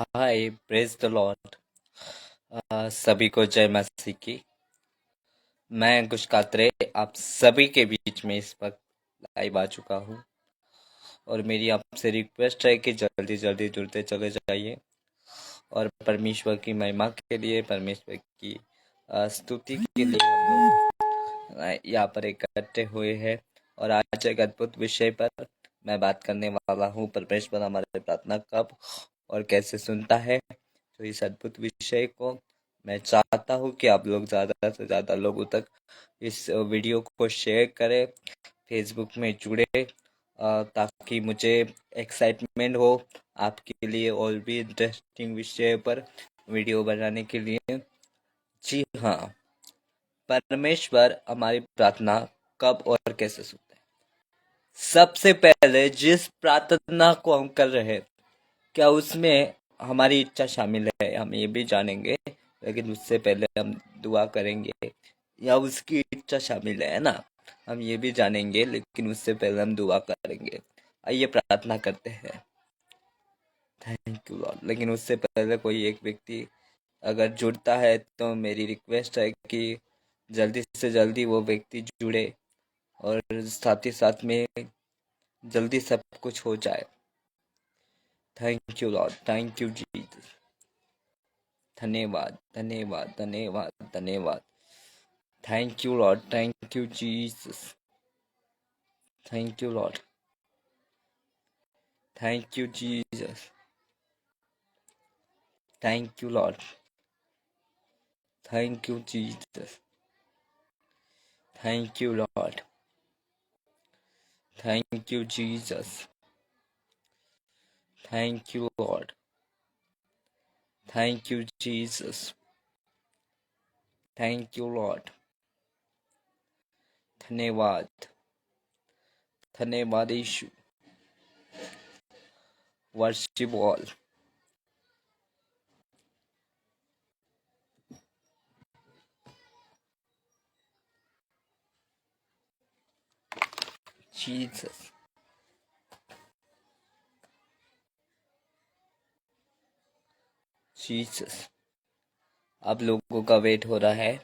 Hi praise the Lord. सभी को जय मसीह की। मैं अंकुश कात्रे आप सभी के बीच में इस वक्त लाइव आ चुका हूँ और मेरी आपसे रिक्वेस्ट है कि जल्दी जल्दी जुड़ते चले जाइए और परमेश्वर की महिमा के लिए, परमेश्वर की स्तुति के लिए हम लोग यहाँ पर इकट्ठे हुए हैं। और आज एक अद्भुत विषय पर मैं बात करने वाला हूँ। परमेश्वर हमारे प्रार्थना कब और कैसे सुनता है। तो इस अद्भुत विषय को मैं चाहता हूँ कि आप लोग ज़्यादा से ज़्यादा लोगों तक इस वीडियो को शेयर करें, फेसबुक में जुड़े, ताकि मुझे एक्साइटमेंट हो आपके लिए और भी इंटरेस्टिंग विषय पर वीडियो बनाने के लिए। जी हाँ, परमेश्वर हमारी प्रार्थना कब और कैसे सुनता है। सबसे पहले जिस प्रार्थना को हम कर रहे हैं, क्या उसमें हमारी इच्छा शामिल है, हम ये भी जानेंगे। लेकिन उससे पहले हम दुआ करेंगे या उसकी इच्छा शामिल है ना, हम ये भी जानेंगे। लेकिन उससे पहले हम दुआ करेंगे। आइए प्रार्थना करते हैं। Thank you Lord. लेकिन उससे पहले कोई एक व्यक्ति अगर जुड़ता है तो मेरी रिक्वेस्ट है कि जल्दी से जल्दी वो व्यक्ति जुड़े और साथ ही साथ में जल्दी सब कुछ हो जाए। Thank you Lord, thank you Jesus. धन्यवाद धन्यवाद धन्यवाद धन्यवाद। Thank you Lord, thank you Jesus. Thank you Lord, thank you Jesus. Thank you Lord, thank you Jesus. Thank you Lord, thank you Jesus. Thank you Lord, thank you Jesus. Thank you Lord. धन्यवाद धन्यवाद यीशु। Worship all. Jesus, Jesus. आप लोगों का wait हो रहा है,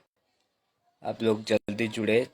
आप लोग जल्दी जुड़े।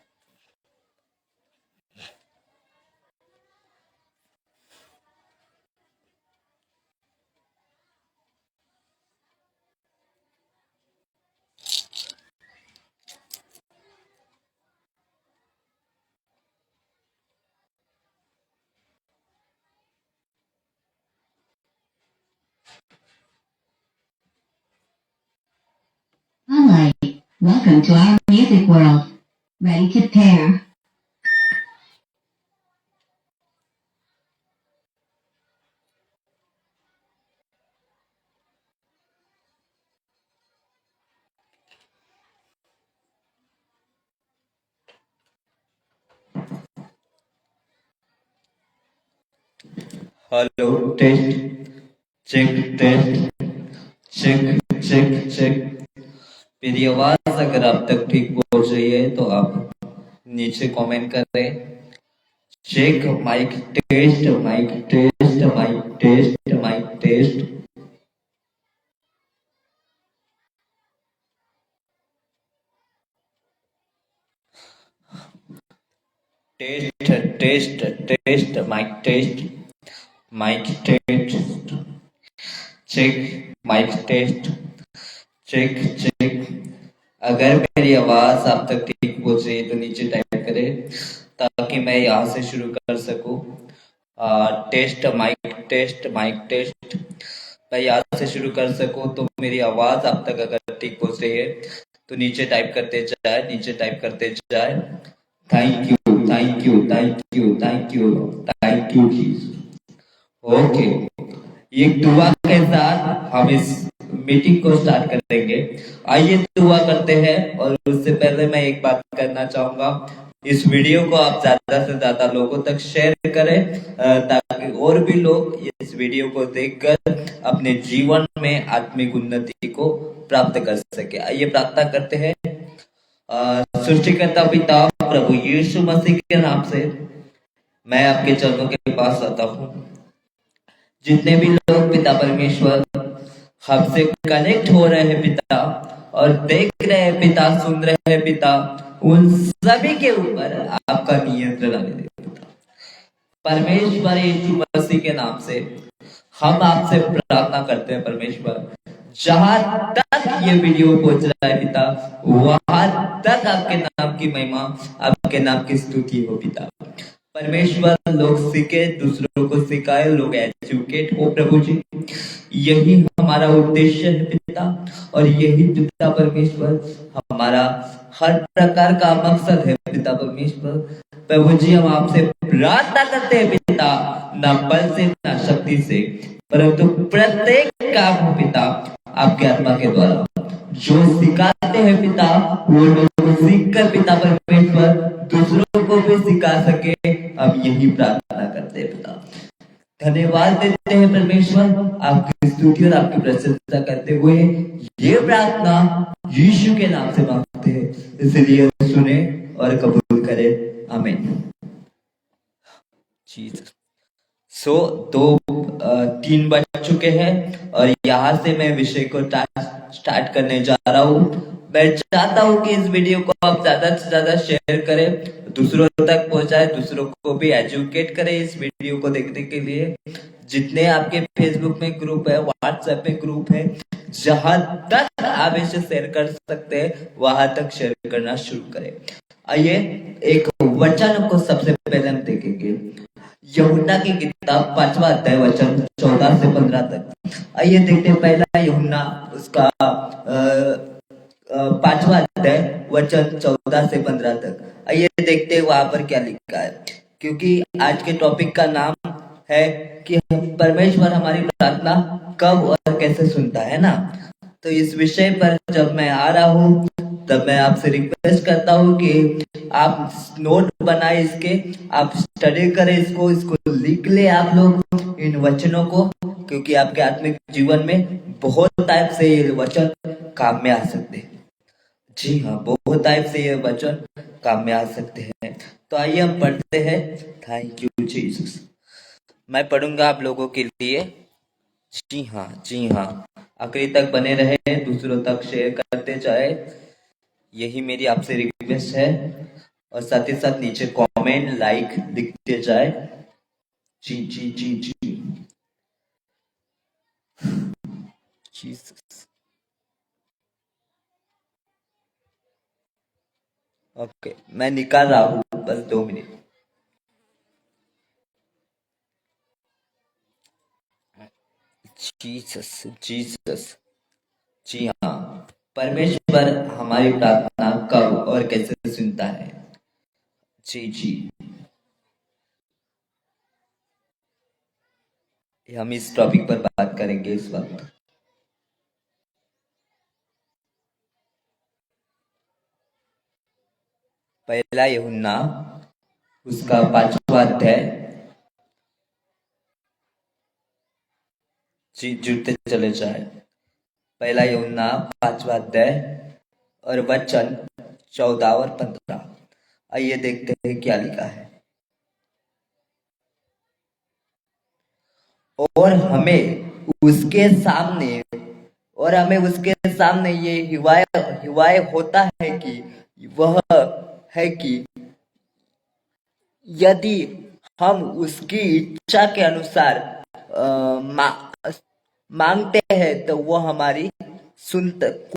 Hi, welcome to our music world. Ready to pair. Hello test, check test, check check check. मेरी आवाज अगर आप तक ठीक पहुंच रही है तो आप नीचे कमेंट करें। Check mic test, mic test, mic test, mic test. Test test test, mic test, mic test. Check mic test, check check. अगर मेरी आवाज आप तक ठीक पहुंच रही है तो नीचे टाइप करें ताकि मैं यहाँ से शुरू कर सकूं। Test mic test, mic test. मैं यहाँ से शुरू कर सकूं तो मेरी आवाज आप तक अगर ठीक पहुंच रही है तो नीचे टाइप करते जाए, नीचे टाइप करते जाए। Thank you thank you thank you thank you thank you Jesus. Okay, एक दुआ के साथ हम इस मीटिंग को स्टार्ट करेंगे। आइए दुआ करते हैं। और उससे पहले मैं एक बात करना चाहूंगा, इस वीडियो को आप ज्यादा से ज्यादा लोगों तक शेयर करें, ताकि और भी लोग इस वीडियो को देखकर अपने जीवन में आत्मिक उन्नति को प्राप्त कर सके। आइए प्रार्थना करते हैं। सृष्टिकर्ता पिता प्रभु यीशु मसीह के नाम से मैं आपके चरणों के पास आता हूँ। जितने भी लोग पिता परमेश्वर हमसे कनेक्ट हो रहे हैं पिता, और देख रहे हैं पिता, सुन रहे हैं पिता, उन सभी के ऊपर आपका नियंत्रण आने दे पिता। परमेश्वर यीशु मसीह के नाम से हम आपसे प्रार्थना करते हैं परमेश्वर, जहां तक ये वीडियो पहुंच रहा है पिता, वहां तक आपके नाम की महिमा, आपके नाम की स्तुति हो पिता। परमेश्वर, लोग सीखे, दूसरों को सिखाए, लोग एजुकेट हो प्रभु जी, यही हमारा उद्देश्य है पिता। और यही पिता परमेश्वर हमारा हर प्रकार का मकसद है पिता परमेश्वर। प्रभु जी, हम आपसे प्रार्थना करते हैं पिता, ना बल से ना शक्ति से, परंतु प्रत्येक काम पिता आपके आत्मा के द्वारा जो सिखाते हैं पिता, वो लोग सीख कर पिता परमेश्वर दूसरों को भी सिखा सके, हम यही प्रार्थना करते हैं पिता। धन्यवाद देते हैं परमेश्वर, आपकी स्तुति और आपकी प्रशंसा करते हुए ये प्रार्थना यीशु के नाम से मांगते हैं, इसलिए सुने और कबूल करे, आमीन। सो 3 बज चुके हैं और यहाँ से मैं विषय को स्टार्ट करने जा रहा हूँ। मैं चाहता हूँ कि इस वीडियो को आप ज्यादा से ज्यादा शेयर करें, दूसरों तक पहुंचाए, दूसरों को भी एजुकेट करें इस वीडियो को देखने के लिए। जितने आपके फेसबुक में ग्रुप है, व्हाट्सएप में ग्रुप है, जहां तक आप इसे शेयर कर सकते हैं वहां तक शेयर करना शुरू करें। आइए एक वचन को सबसे पहले हम देखेंगे, यूहन्ना की किताब 5वां अध्याय वचन 14 से 15 तक। आइए देखते हैं पहला यूहन्ना उसका 5वां अध्याय वचन 14 से 15 तक। आइए देखते हैं वहां पर क्या लिखा है, क्योंकि आज के टॉपिक का नाम है कि परमेश्वर हमारी प्रार्थना कब और कैसे सुनता है ना। तो इस विषय पर जब मैं आ रहा हूँ तब मैं आपसे रिक्वेस्ट करता हूँ कि आप नोट बनाए इसके, आप स्टडी करें इसको लिख ले आप लोग इन वचनों को, क्योंकि आपके आत्मिक जीवन में बहुत टाइप से ये वचन काम में आ सकते हैं। जी हाँ, बहुत टाइप से ये वचन काम में आ सकते हैं। तो आइए हम पढ़ते हैं। Thank you Jesus. मैं पढ़ूंगा आप लोगों के लिए। जी हाँ, आखिरी तक बने रहे, दूसरों तक शेयर करते जाए, यही मेरी आपसे रिक्वेस्ट है। और साथ ही साथ नीचे कमेंट लाइक लिखते जाए। जी जी जी जी जीसस। ओके, मैं निकाल रहा हूँ, बस 2 मिनट। Jesus Jesus. जी हाँ, परमेश्वर हमारी प्रार्थना कब और कैसे सुनता है। जी जी, हम इस टॉपिक पर बात करेंगे इस वक्त। पहला यूहन्ना उसका 5वां अध्याय। जी, जुड़ते चले जाए। पहला यूहन्ना 5वां अध्याय और वचन 14 और 15। आइए देखते हैं क्या लिखा है। और हमें उसके सामने ये हिवाय होता है कि वह है कि यदि हम उसकी इच्छा के अनुसार मांगते हैं तो वो हमारी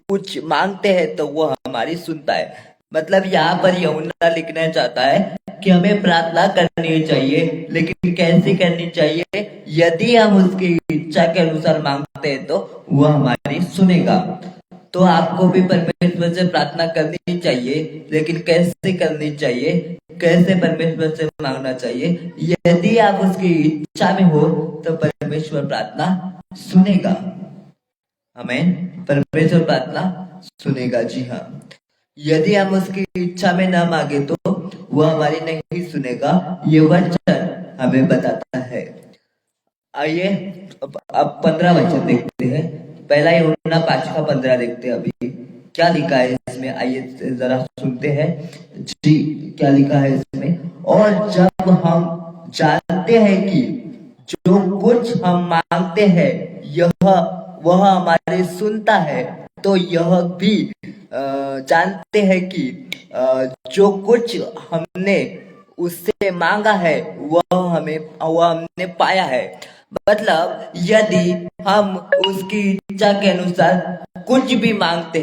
कुछ मांगते हैं तो वो हमारी सुनता है। मतलब यहाँ पर यूहन्ना लिखना चाहता है कि हमें प्रार्थना करनी चाहिए, लेकिन कैसी करनी चाहिए? यदि हम उसकी इच्छा के अनुसार मांगते हैं तो वो हमारी सुनेगा। तो आपको भी परमेश्वर से प्रार्थना करनी चाहिए, लेकिन कैसे करनी चाहिए, कैसे परमेश्वर से मांगना चाहिए? यदि आप उसकी इच्छा में हो तो परमेश्वर प्रार्थना सुनेगा। आमीन। परमेश्वर प्रार्थना सुनेगा। जी हाँ, यदि हम उसकी इच्छा में ना मांगे तो वो हमारी नहीं सुनेगा, ये वचन हमें बताता है। आइए अब 15 वचन देखते हैं। पहला यूहन्ना 5:15 देखते हैं अभी क्या लिखा है इसमें। आइए जरा सुनते हैं जी, क्या लिखा है इसमें। और जब हम जानते हैं कि जो कुछ हम मांगते हैं यह वह हमारी सुनता है। तो यह भी जानते हैं कि जो कुछ हमने उससे मांगा है वह हमने पाया है। मतलब यदि हम उसकी इच्छा के अनुसार कुछ भी मांगते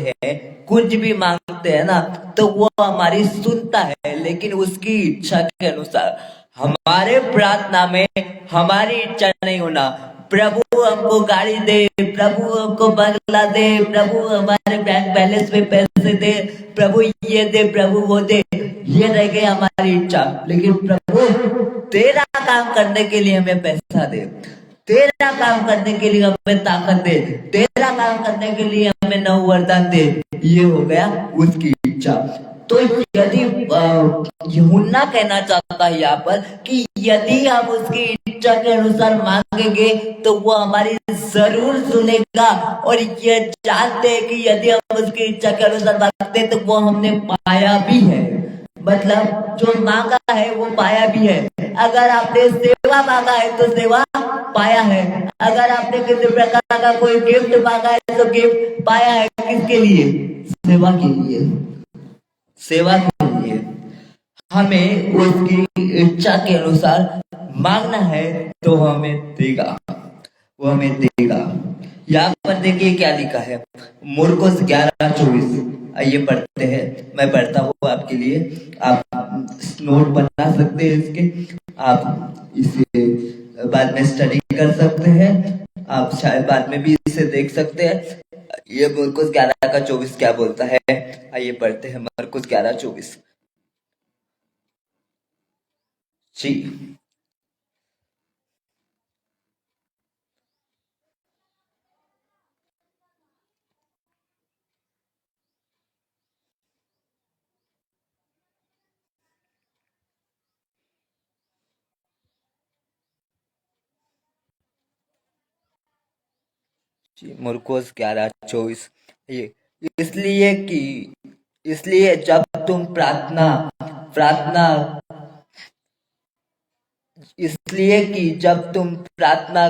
हैं ना, तो वह हमारी सुनता है, लेकिन उसकी इच्छा के अनुसार। हमारे प्रार्थना में हमारी इच्छा नहीं होना, प्रभु हमको गाड़ी दे, प्रभु हमको बंगला दे, प्रभु हमारे बैंक बैलेंस में पैसे दे, प्रभु ये दे, प्रभु वो दे, ये रह गई हमारी इच्छा। लेकिन प्रभु तेरा काम करने के लिए हमें पैसा दे, तेरा काम करने के लिए हमें ताकत दे, तेरा काम करने के लिए हमें नव वरदान दे, ये हो गया उसकी इच्छा। तो यदि यूहन्ना कहना चाहता है यहाँ पर कि यदि हम उसकी इच्छा के अनुसार मांगेंगे तो वो हमारी जरूर सुनेगा। और ये जानते हैं कि यदि हम उसकी इच्छा के अनुसार मांगते हैं तो वो हमने पाया भी है। मतलब जो मांगा है वो पाया भी है। अगर आपने सेवा मांगा है तो सेवा पाया है। अगर आपने किसी प्रकार का कोई गिफ्ट मांगा है तो गिफ्ट पाया है। किसके लिए? सेवा के लिए, सेवा के लिए। हमें उसकी इच्छा के अनुसार मांगना है तो हमें देगा, वो हमें देगा। यहाँ पर देखिए क्या लिखा है, मुर्कुस 11:24। आइए पढ़ते हैं, मैं पढ़ता हूँ आपके लिए। आप नोट बना सकते हैं इसके, आप इसे बाद में स्टडी कर सकते हैं, आप शायद बाद में भी इसे देख सकते हैं। ये मरकुस 11:24 क्या बोलता है, आइए पढ़ते हैं। मरकुस 11:24 जी। मुर्कोस 11:24। ये इसलिए जब तुम प्रार्थना इसलिए कि जब तुम प्रार्थना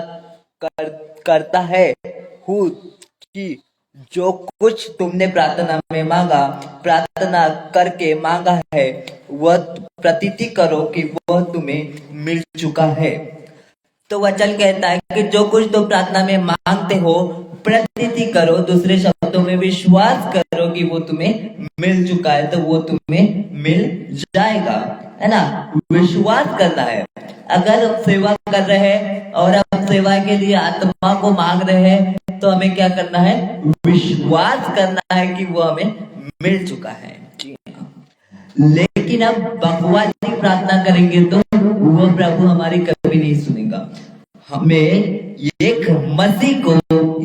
करता है हूँ कि जो कुछ तुमने प्रार्थना में मांगा, प्रार्थना करके मांगा है, वह प्रतीति करो कि वह तुम्हें मिल चुका है। तो वचन कहता है कि जो कुछ तुम प्रार्थना में मांगते हो प्रतीति करो, दूसरे शब्दों में विश्वास करो कि वो तुम्हें मिल चुका है, तो वो तुम्हें मिल जाएगा, है ना। विश्वास करना है। अगर हम सेवा कर रहे हैं और हम सेवा के लिए आत्मा को मांग रहे हैं तो हमें क्या करना है? विश्वास करना है कि वो हमें मिल चुका है। लेकिन अब बकवासी प्रार्थना करेंगे तो वो प्रभु हमारी कभी नहीं सुनेगा। हमें एक मसीह को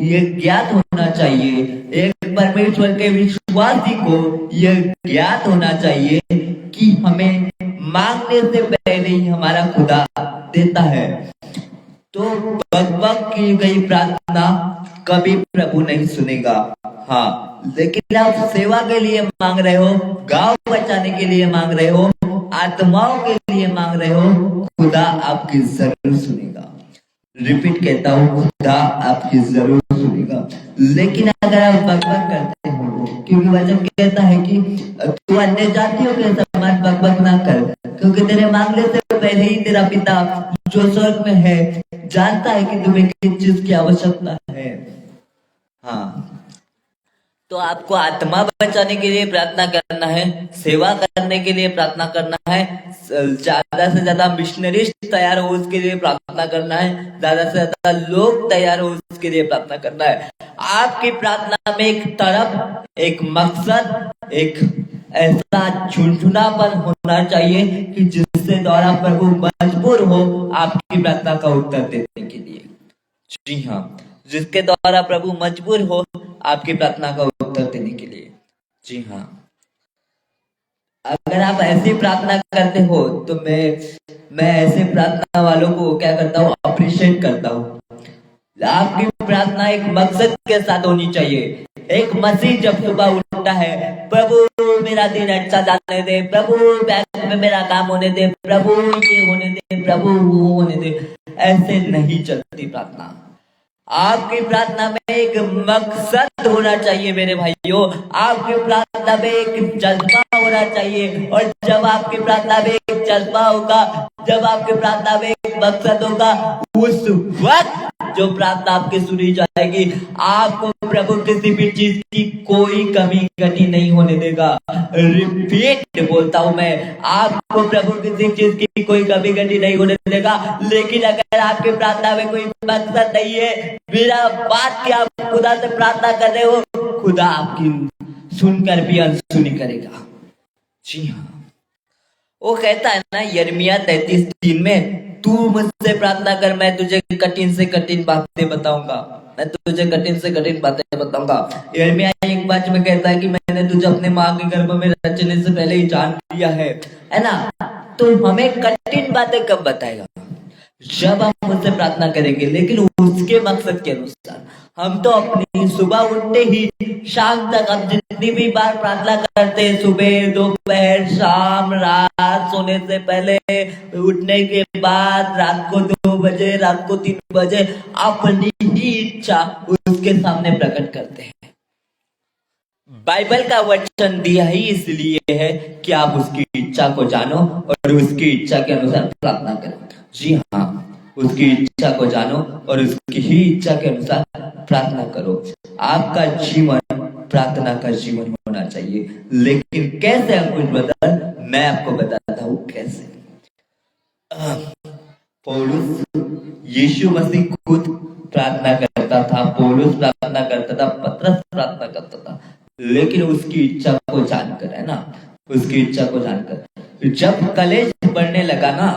ये ज्ञात होना चाहिए, एक परमेश्वर के विश्वासी को ये ज्ञात होना चाहिए कि हमें मांगने से पहले ही हमारा खुदा देता है। तो बकबक की गई प्रार्थना कभी प्रभु नहीं सुनेगा। हाँ, लेकिन आप सेवा के लिए मांग रहे हो, गांव बचाने के लिए मांग रहे हो, आत्माओं के लिए मांग रहे हो, खुदा आपकी जरूर सुनेगा। रिपीट कहता हूँ, खुदा आपकी जरूर सुनेगा। लेकिन अगर आप बकबक करते हो, क्योंकि वचन कहता है कि तू अन्य जातियों के समान बकबक ना कर, क्योंकि तेरे मांगने से पहले ही तेरा पिता जो स्वर्ग में है जानता है कि तुम्हें किस चीज की आवश्यकता है। हाँ, तो आपको आत्मा बचाने के लिए प्रार्थना करना है, सेवा करने के लिए प्रार्थना करना है, ज्यादा से ज्यादा मिशनरीज तैयार हो उसके लिए प्रार्थना करना है, ज्यादा से ज्यादा लोग तैयार हो उसके लिए प्रार्थना करना है। आपकी प्रार्थना में एक तरफ, एक मकसद, एक ऐसा झुनझुनापन होना चाहिए कि जिससे द्वारा प्रभु मजबूर हो आपकी प्रार्थना का उत्तर देने के लिए। जी हाँ, जिसके द्वारा प्रभु मजबूर हो आपकी प्रार्थना का उत्तर देने के लिए। जी हाँ, अगर आप ऐसी प्रार्थना करते हो तो मैं ऐसे प्रार्थना वालों को क्या करता हूँ, अप्रिशिएट करता हूँ। आपकी प्रार्थना एक मकसद के साथ होनी चाहिए। एक मसीह जब सुबह उठता है, प्रभु मेरा दिन अच्छा जाने दे, प्रभु बैंक में मेरा काम होने दे, प्रभु ये होने दे, प्रभु वो होने दे, ऐसे नहीं चलती प्रार्थना। आपकी प्रार्थना में एक मकसद होना चाहिए मेरे भाइयों। आपकी प्रार्थना में एक जज्बा होना चाहिए। और जब आपकी प्रार्थना में एक जज्बा होगा, जब आपकी प्रार्थना में एक मकसद होगा, उस वक्त जो प्रार्थना आपकी सुनी जाएगी, आपको प्रभु किसी भी चीज की कोई कमी घटी नहीं होने देगा। रिपीट बोलता हूं मैं, आपको प्रभु किसी चीज की कोई कमी घटी नहीं होने देगा। लेकिन अगर आपकी प्रार्थना में कोई मकसद नहीं है, बिना बात के आप खुदा से प्रार्थना कर रहे हो, खुदा आपकी सुनकर भी अनसुनी करेगा। जी हाँ, वो कहता है ना यिर्मयाह 33:3 में, तू मुझसे प्रार्थना कर, मैं तुझे कठिन से कठिन बातें बताऊंगा, मैं तुझे कठिन से कठिन बातें बताऊंगा। यिर्मयाह एक बात में कहता है कि मैंने तुझे अपने माँ के गर्भ में रचने से पहले ही जान लिया है ना। तो हमें कठिन बातें कब बताएगा? जब हम उससे प्रार्थना करेंगे, लेकिन उसके मकसद के अनुसार। हम तो अपनी सुबह उठते ही शाम तक हम जितनी भी बार प्रार्थना करते हैं, सुबह, दोपहर, शाम, रात, सोने से पहले, उठने के बाद, रात को 2 बजे, रात को 3 बजे, अपनी ही इच्छा उसके सामने प्रकट करते हैं। बाइबल का वचन दिया ही इसलिए है कि आप उसकी इच्छा को जानो और उसकी इच्छा के अनुसार प्रार्थना करें। जी हाँ, उसकी इच्छा को जानो और उसकी ही इच्छा के अनुसार प्रार्थना करो। आपका जीवन प्रार्थना का जीवन होना चाहिए। लेकिन कैसे अंकुश बदल, मैं आपको बताता हूँ कैसे। पौलुस, यीशु मसीह खुद प्रार्थना करता था, पौलुस प्रार्थना करता था, पतरस प्रार्थना करता था, लेकिन उसकी इच्छा को जानकर, है ना, उसकी इच्छा को जानकर। जब कलेश बढ़ने लगा ना,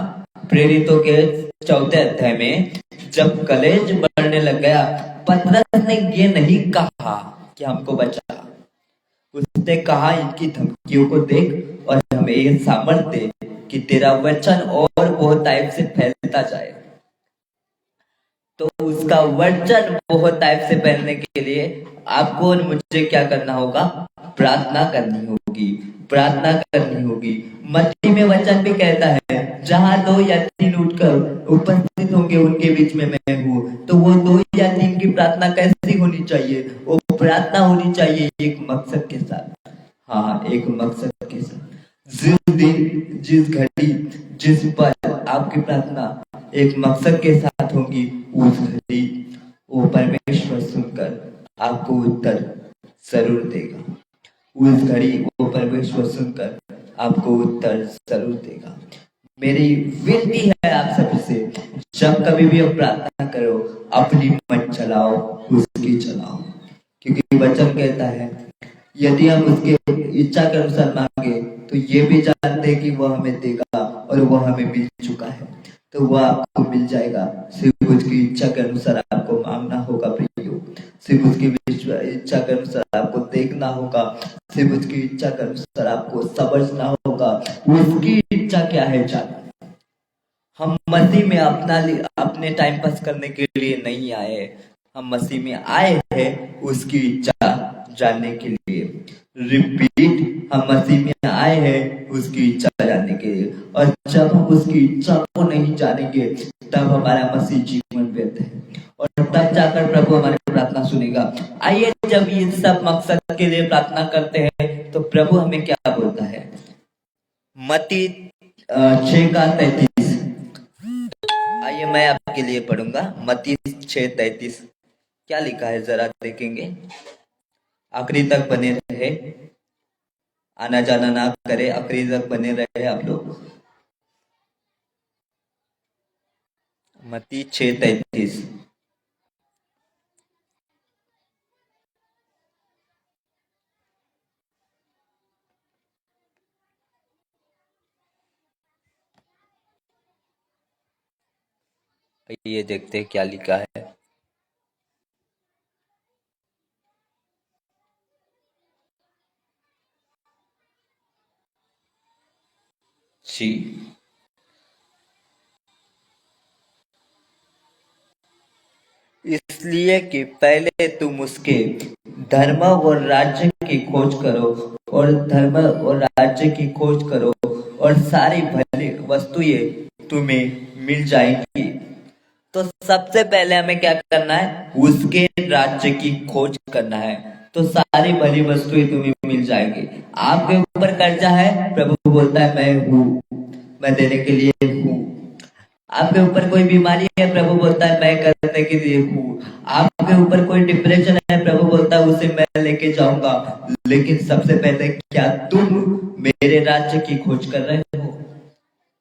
प्रेरितों के 4 अध्याय में जब कलेश बढ़ने लग गया, पतरस ने ये नहीं कहा कि हमको बचा, उसने कहा इनकी धमकियों को देख और हमें ये सामर्थ्य दे कि तेरा वचन और बहुत टाइप से फैलता जाए। तो उसका वचन बहुत टाइप से फैलने के लिए आपको और मुझे क्या करना होगा? प्रार्थना करनी होगी, प्रार्थना करनी होगी। मत्ती में वचन भी कहता है, जहां 2 या 3 उठकर उपस्थित होंगे उनके बीच में मैं हूँ। तो वो 2 या 3 की प्रार्थना कैसी होनी चाहिए? वो प्रार्थना होनी चाहिए एक मकसद के साथ। हाँ, एक मकसद के साथ। जिस दिन, जिस घड़ी, जिस पल आपकी प्रार्थना एक मकसद के साथ होगी, उस घड़ी वो परमेश्वर सुनकर आपको उत्तर जरूर देगा। उस घड़ी वो परमेश्वर सुनकर आपको उत्तर जरूर देगा। मेरी विनती है आप सबसे, जब कभी भी आप प्रार्थना करो, अपनी मत चलाओ, उसकी चलाओ। क्योंकि वचन कहता है, यदि हम उसके इच्छा के अनुसार मांगे तो ये भी जानते हैं कि वह हमें देगा और वह हमें मिल चुका है, तो वह आपको मिल जाएगा। सिर्फ उसकी इच्छा के अनुसार आपको मांगना होगा प्रियो, सिर्फ उसकी इच्छा के अनुसार आपको देखना होगा, सिर्फ उसकी इच्छा के अनुसार आपको समझना होगा। उसकी इच्छा क्या है जानना। हम मसीह में अपने टाइम पास करने के लिए नहीं आए, हम मसीह में आए हैं उसकी इच्छा जानने के लिए। रिपीट, हम मसीह में आए हैं उसकी इच्छा जानने के लिए। और जब हम उसकी इच्छा को नहीं जानेंगे, तब हमारा मसीह जीवन व्यर्थ है और तब जाकर प्रभु हमारी प्रार्थना सुनेगा। आइए, जब ये सब मकसद के लिए प्रार्थना करते हैं, तो प्रभु हमें क्या बोलता है? मत्ती 6:33। आइए, मैं आपके लिए पढ़ूंगा। मत्ती 6:33 क्या लिखा है, जरा देखेंगे। आखिरी तक बने रहे, आना जाना ना करे, आखिरी तक बने रहे आप लोग। मत्ती 6:33। ये देखते हैं क्या लिखा है। जी, इसलिए कि पहले तुम उसके धर्म और राज्य की खोज करो, और धर्म और राज्य की खोज करो, और सारी भली वस्तुएं तुम्हें मिल जाएंगी। तो सबसे पहले हमें क्या करना है, उसके राज्य की खोज करना है, तो सारी भली वस्तुएं तुम्हें मिल जाएगी। आपके ऊपर कर्जा है, प्रभु बोलता है मैं हूँ, मैं देने के लिए हूँ। आपके ऊपर कोई बीमारी है, प्रभु बोलता है मैं करने के लिए हूँ। आपके ऊपर कोई डिप्रेशन है, प्रभु बोलता है उसे मैं लेके जाऊंगा। लेकिन सबसे पहले क्या तुम मेरे राज्य की खोज कर रहे हो?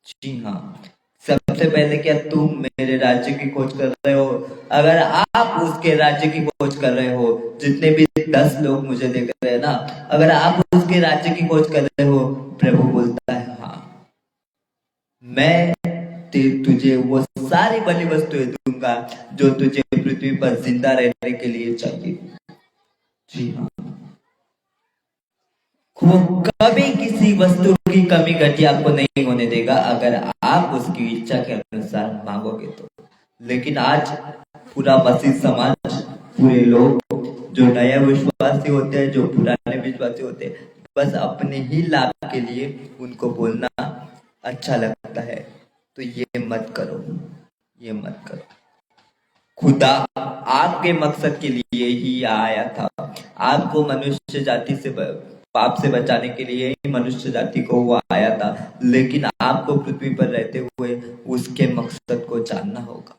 जी हाँ, सबसे पहले क्या तुम मेरे राज्य की खोज कर रहे हो? अगर आप उसके राज्य की खोज कर रहे हो, जितने भी 10 लोग मुझे देख रहे हैं ना, अगर आप उसके राज्य की खोज कर रहे हो, प्रभु बोलता है हाँ, मैं तुझे वो सारी भली वस्तुएं दूंगा जो तुझे पृथ्वी पर जिंदा रहने के लिए चाहिए। जी हाँ, वो कभी किसी वस्तु की कमी घटी आपको नहीं होने देगा अगर आप उसकी इच्छा के अनुसार मांगोगे तो। लेकिन आज पूरा मसीह समाज, पूरे लोग जो नए विश्वासी होते हैं, जो पुराने विश्वासी होते हैं, बस अपने ही लाभ के लिए उनको बोलना अच्छा लगता है। तो ये मत करो, ये मत करो। खुदा आपके मकसद के लिए ही आया था, आपको मनुष्य जाति से पाप से बचाने के लिए ही मनुष्य जाति को वो आया था। लेकिन आपको पृथ्वी पर रहते हुए उसके मकसद को जानना होगा,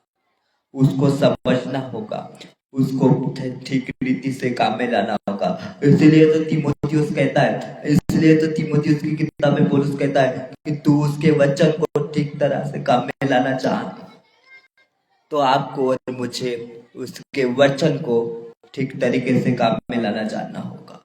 उसको समझना होगा, उसको ठीक रीति से काम में लाना होगा। इसलिए तो तीमुथियुस कहता है, इसलिए तो तीमुथियुस की किताब में पौलुस कहता है कि तू उसके वचन को ठीक तरह से काम में लाना चाह, तो आपको और मुझे उसके वचन को ठीक तरीके से काम में लाना जानना होगा।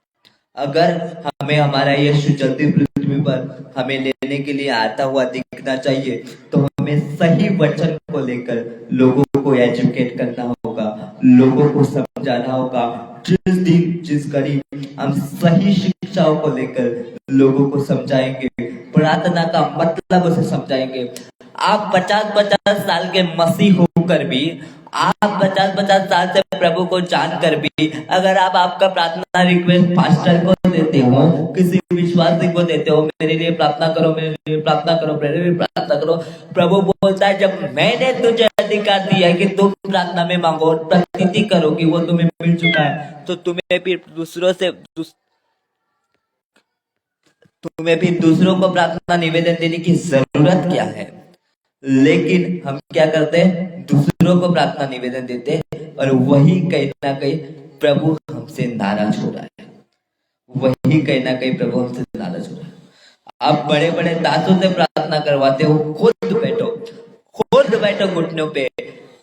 अगर हमें हमारा यीशु जल्दी पृथ्वी पर हमें लेने के लिए आता हुआ दिखना चाहिए, तो हमें सही वचन को लेकर लोगों को एजुकेट करना होगा, लोगों को समझाना होगा। जिस दिन जिस घड़ी हम सही शिक्षाओं को लेकर लोगों को समझाएंगे, प्रार्थना का मतलब उसे समझाएंगे। आप 50-50 साल के मसीह होकर भी, आप 50-50 साल से प्रभु को जानकर भी, अगर आप आपका प्रार्थना रिक्वेस्ट पास्टर को देते हो, किसी विश्वासी को देते हो, मेरे लिए प्रार्थना करो, मेरे लिए प्रार्थना करो, मेरे लिए प्रार्थना करो, प्रभु बोलता है जब मैंने तुझे अधिकार दिया है कि तुम प्रार्थना में मांगो और प्रतीति करो कि वो तुम्हें मिल चुका है, तो तुम्हें फिर दूसरों को प्रार्थना निवेदन देने की जरूरत क्या है? लेकिन हम क्या करते हैं, दूसरों को प्रार्थना निवेदन देते हैं, और वही कहीं ना कहीं प्रभु हमसे नाराज हो रहा है, वही कहीं ना कहीं प्रभु हमसे नाराज हो रहा है। आप बड़े बड़े दासों से प्रार्थना करवाते हो, खुद बैठो घुटनों पे,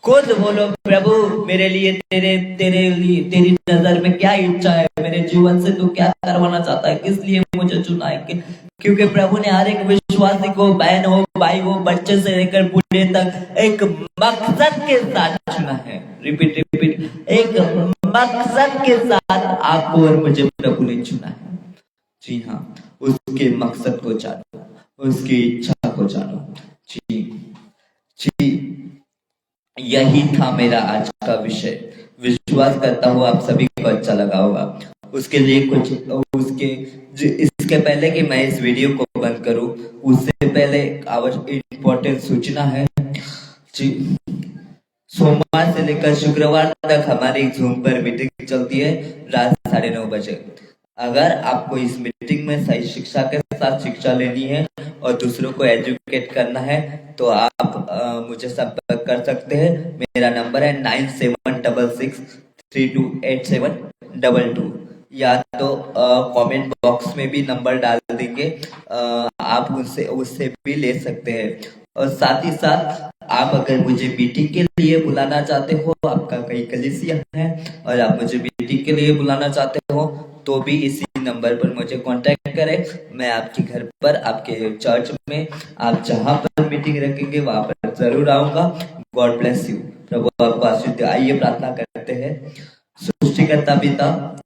खुद बोलो प्रभु मेरे लिए तेरी नजर में क्या इच्छा है, मेरे जीवन से तू क्या करवाना चाहता है, किस लिए मुझे चुना है। क्योंकि प्रभु ने हर एक विश्वासी को, बहन हो, भाई हो, बच्चे से लेकर बूढ़े तक एक मकसद के साथ चुना है। रिपीट, एक मकसद के साथ आपको और मुझे प्रभु ने चुना है। जी हाँ, उसके मकसद को जानो, उसकी इच्छा को जानो। जी, यही था मेरा आज का विषय। विश्वास करता हूँ आप सभी को अच्छा लगा होगा। उसके लिए इसके पहले कि मैं इस वीडियो को बंद करूं, उससे पहले इम्पोर्टेंट सूचना है। जी, सोमवार से लेकर शुक्रवार तक हमारी जूम पर मीटिंग चलती है रात 9:30 बजे। अगर आपको इस मीटिंग में सही शिक्षा के साथ शिक्षा लेनी है और दूसरों को एजुकेट करना है, तो आप मुझे संपर्क कर सकते हैं। मेरा नंबर है 9766328722, या तो कमेंट बॉक्स में भी नंबर डाल देंगे, आप उससे भी ले सकते हैं। और साथ ही साथ आप अगर मुझे मीटिंग के लिए बुलाना चाहते हो, आपका कहीं कलीसिया है और आप मुझे मीटिंग के लिए बुलाना चाहते हो, तो भी इसी नंबर पर मुझे कांटेक्ट करें। मैं आपके घर पर, आपके चर्च में, आप जहां पर मीटिंग रखेंगे वहां पर जरूर आऊंगा। God bless you. प्रभु आपको आशीष दे। आइए प्रार्थना करते हैं। सृष्टिकर्ता पिता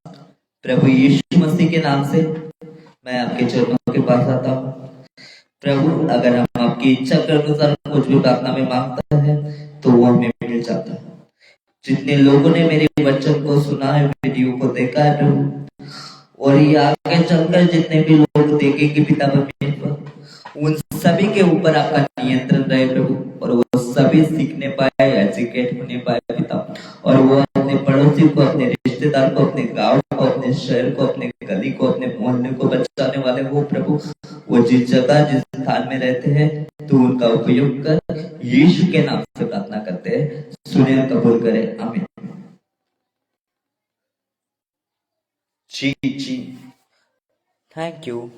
प्रभु यीशु मसीह के नाम से मैं आपके चरणों के पास आता हूँ। प्रभु, अगर हम आपकी इच्छा के अनुसार कुछ भी प्रार्थना में मांगता है तो वो हमें मिल जाता है। जितने लोगों ने मेरे वचन को सुना है, वीडियो को देखा है प्रभु, और ये आगे चलकर जितने भी लोग देखेंगे पिता परमेश्वर, उन सभी के ऊपर आपका नियंत्रण रहे प्रभु, और वो सभी सीखने पाए, एजुकेट होने पाए पिता, और वो अपने पड़ोसी को, अपने रिश्तेदार को, अपने गांव को, अपने शहर को, अपने गली को, अपने मोहल्ले को बचाने वाले वो प्रभु, वो जिस जगह जिस स्थान में रहते हैं तू उनका उपयोग कर, यीशु के नाम से प्रार्थना करते हैं, सुने और कबूल करे, आमीन। जी जी, थैंक यू।